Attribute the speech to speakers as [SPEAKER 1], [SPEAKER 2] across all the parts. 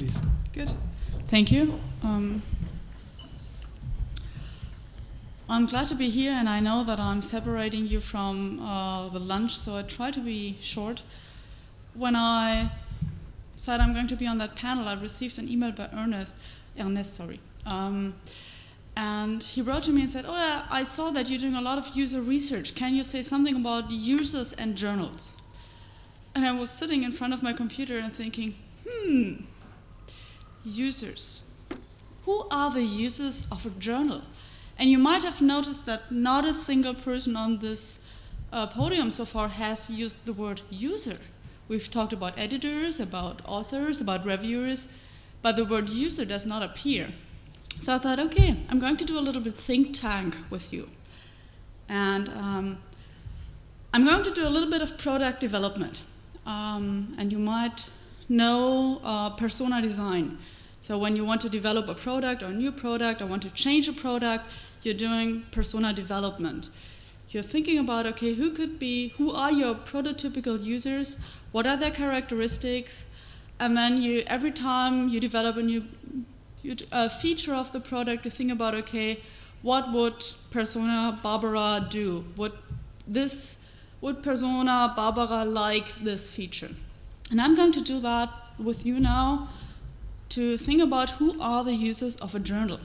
[SPEAKER 1] please.
[SPEAKER 2] Good. Thank you. I'm glad to be here, and I know that I'm separating you from the lunch, so I try to be short. When I said I'm going to be on that panel, I received an email by Ernest, and he wrote to me and said, I saw that you're doing a lot of user research. Can you say something about users and journals? And I was sitting in front of my computer and thinking, users. Who are the users of a journal? And you might have noticed that not a single person on this podium so far has used the word user. We've talked about editors, about authors, about reviewers, but the word user does not appear. So I thought, okay, I'm going to do a little bit think tank with you. And I'm going to do a little bit of product development. And you might know persona design. So when you want to develop a product or a new product or want to change a product, you're doing persona development. You're thinking about, okay, who are your prototypical users? What are their characteristics? And then every time you develop a new feature of the product, you think about, okay, what would persona Barbara do? Would persona Barbara like this feature? And I'm going to do that with you now, to think about who are the users of a journal.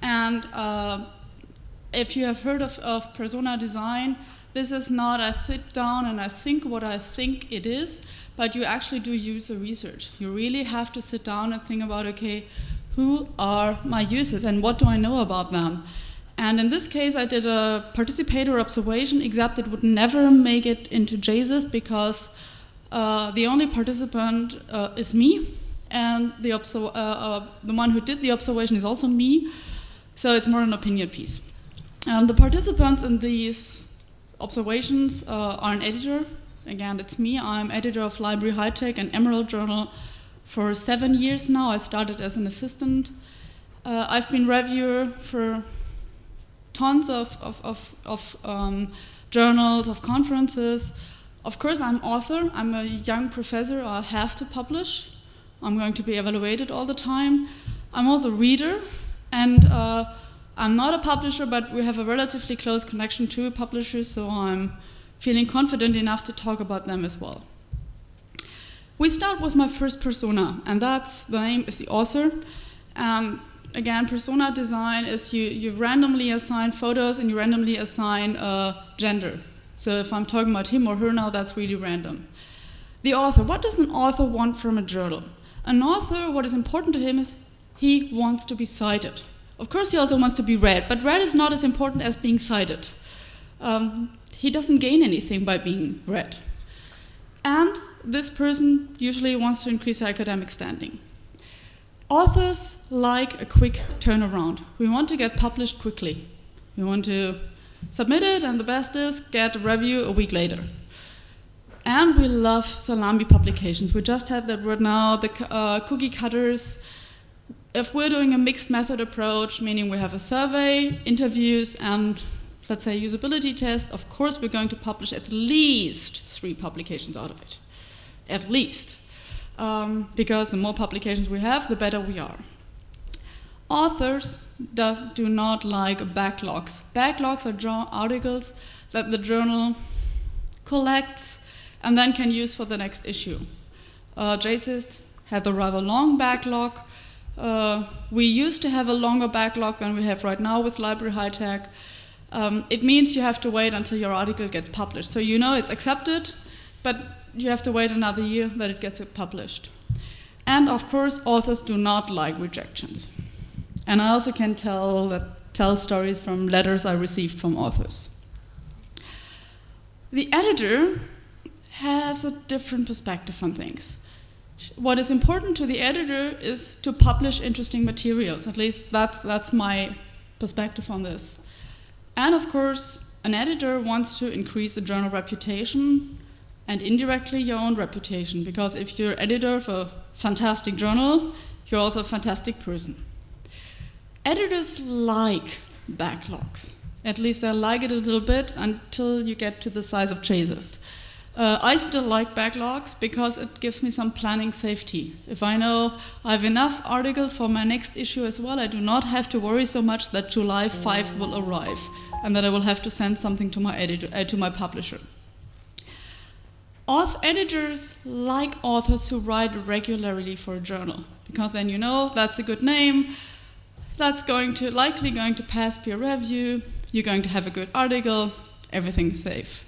[SPEAKER 2] And if you have heard of persona design, this is not I sit down and I think what I think it is, but you actually do user research. You really have to sit down and think about, okay, who are my users and what do I know about them? And in this case, I did a participator observation, except it would never make it into JSON because the only participant is me, and the one who did the observation is also me, so it's more an opinion piece. The participants in these observations are an editor. Again, it's me. I'm editor of Library HiTech and Emerald Journal for 7 years now. I started as an assistant. I've been reviewer for tons of journals, of conferences. Of course, I'm author. I'm a young professor. I have to publish. I'm going to be evaluated all the time. I'm also a reader, and I'm not a publisher, but we have a relatively close connection to a publisher, so I'm feeling confident enough to talk about them as well. We start with my first persona, and the name is the author. Again, persona design is you randomly assign photos and you randomly assign gender. So if I'm talking about him or her now, that's really random. The author, what does an author want from a journal? An author, what is important to him is he wants to be cited. Of course, he also wants to be read, but read is not as important as being cited. He doesn't gain anything by being read. And this person usually wants to increase their academic standing. Authors like a quick turnaround. We want to get published quickly. We want to submit it, and the best is get a review a week later. And we love salami publications. We just had that right now, the cookie cutters. If we're doing a mixed method approach, meaning we have a survey, interviews, and let's say usability test, of course we're going to publish at least 3 publications out of it. At least. Because the more publications we have, the better we are. Authors do not like backlogs. Backlogs are articles that the journal collects and then can use for the next issue. JSIST had a rather long backlog. We used to have a longer backlog than we have right now with Library HiTech. It means you have to wait until your article gets published. So you know it's accepted, but you have to wait another year that it gets published. And of course, authors do not like rejections. And I also can tell stories from letters I received from authors. The editor has a different perspective on things. What is important to the editor is to publish interesting materials. At least that's my perspective on this. And of course, an editor wants to increase the journal reputation and indirectly your own reputation, because if you're editor of a fantastic journal, you're also a fantastic person. Editors like backlogs. At least they like it a little bit until you get to the size of JSIST. I still like backlogs because it gives me some planning safety. If I know I have enough articles for my next issue as well, I do not have to worry so much that July 5 will arrive and that I will have to send something to my editor, to my publisher. Editors like authors who write regularly for a journal, because then you know that's a good name, that's likely going to pass peer review, you're going to have a good article, everything's safe.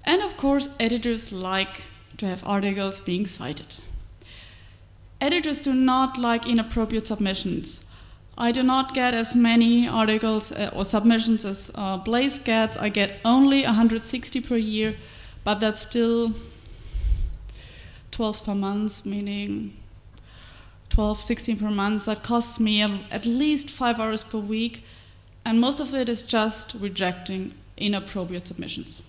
[SPEAKER 2] And of course, editors like to have articles being cited. Editors do not like inappropriate submissions. I do not get as many articles or submissions as Blaze gets. I get only 160 per year, but that's still 12 per month, meaning 12, 16 per month. That costs me at least 5 hours per week, and most of it is just rejecting inappropriate submissions.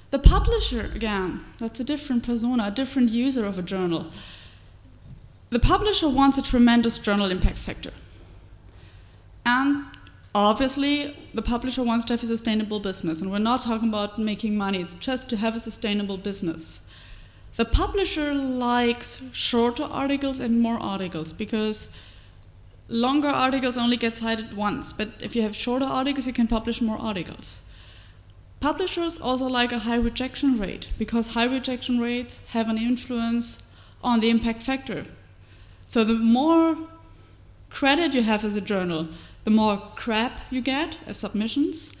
[SPEAKER 2] The publisher, again, that's a different persona, a different user of a journal. The publisher wants a tremendous journal impact factor. And obviously, the publisher wants to have a sustainable business, and we're not talking about making money, it's just to have a sustainable business. The publisher likes shorter articles and more articles, because longer articles only get cited once, but if you have shorter articles, you can publish more articles. Publishers also like a high rejection rate, because high rejection rates have an influence on the impact factor. So the more credit you have as a journal, the more crap you get as submissions,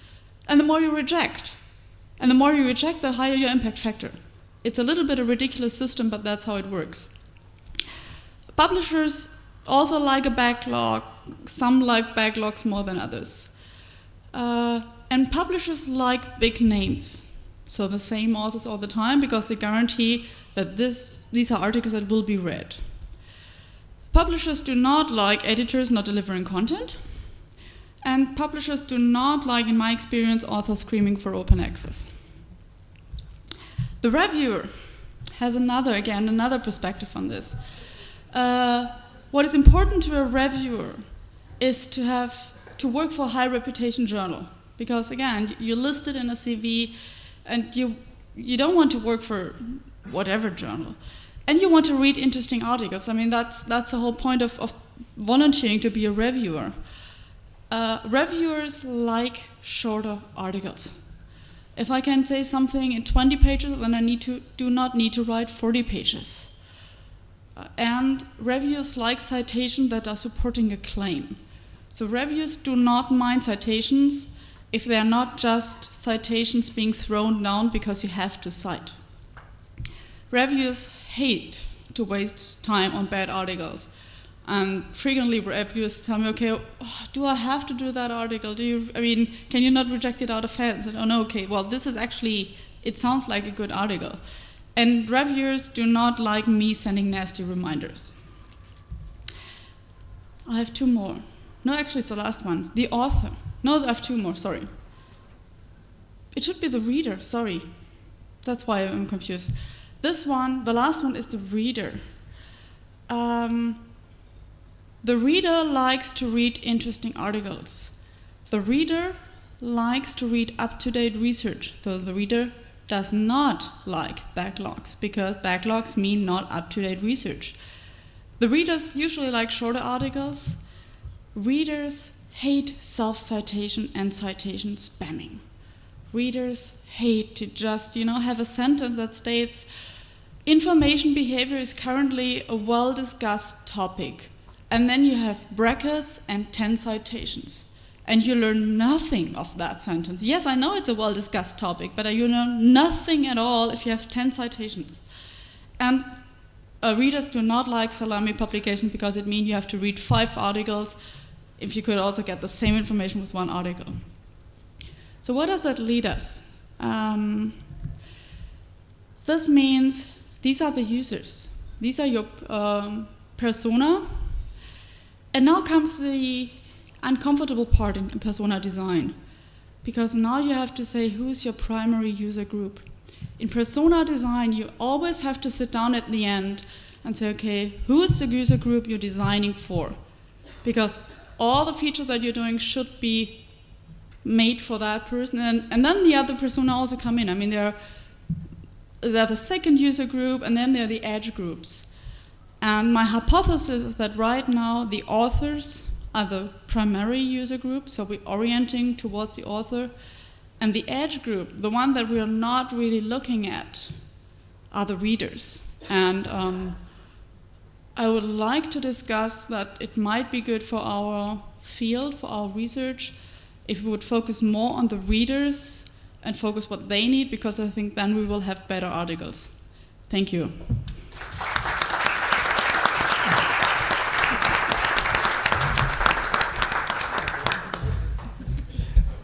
[SPEAKER 2] and the more you reject. And the more you reject, the higher your impact factor. It's a little bit a ridiculous system, but that's how it works. Publishers also like a backlog. Some like backlogs more than others. And publishers like big names. So the same authors all the time, because they guarantee that these are articles that will be read. Publishers do not like editors not delivering content. And publishers do not like, in my experience, authors screaming for open access. The reviewer has another perspective on this. What is important to a reviewer is to work for a high reputation journal. Because again, you're listed in a CV and you don't want to work for whatever journal. And you want to read interesting articles. I mean, that's the whole point of volunteering to be a reviewer. Reviewers like shorter articles. If I can say something in 20 pages, then I do not need to write 40 pages. And reviewers like citations that are supporting a claim. So reviewers do not mind citations if they are not just citations being thrown down because you have to cite. Reviewers hate to waste time on bad articles. And frequently reviewers tell me, okay, do I have to do that article? Can you not reject it out of hand? And, oh no, okay, well, this is actually, it sounds like a good article. And reviewers do not like me sending nasty reminders. I have two more. No, actually, it's the last one. The author. No, I have two more, sorry. It should be the reader, sorry. That's why I'm confused. This one, the last one, is the reader. The reader likes to read interesting articles. The reader likes to read up-to-date research. So the reader does not like backlogs, because backlogs mean not up-to-date research. The readers usually like shorter articles. Readers hate self-citation and citation spamming. Readers hate to just, have a sentence that states, information behavior is currently a well-discussed topic. And then you have brackets and 10 citations. And you learn nothing of that sentence. Yes, I know it's a well-discussed topic, but you learn nothing at all if you have 10 citations. And readers do not like salami publications because it means you have to read 5 articles if you could also get the same information with 1 article. So what does that lead us? This means these are the users. These are your persona. And now comes the uncomfortable part in persona design, because now you have to say who's your primary user group. In persona design, you always have to sit down at the end and say, okay, who is the user group you're designing for? Because all the features that you're doing should be made for that person, and then the other persona also come in. I mean, they're the second user group, and then there are the edge groups. And my hypothesis is that right now the authors are the primary user group, so we're orienting towards the author, and the edge group, the one that we are not really looking at, are the readers. And I would like to discuss that it might be good for our field, for our research, if we would focus more on the readers and focus what they need, because I think then we will have better articles. Thank you.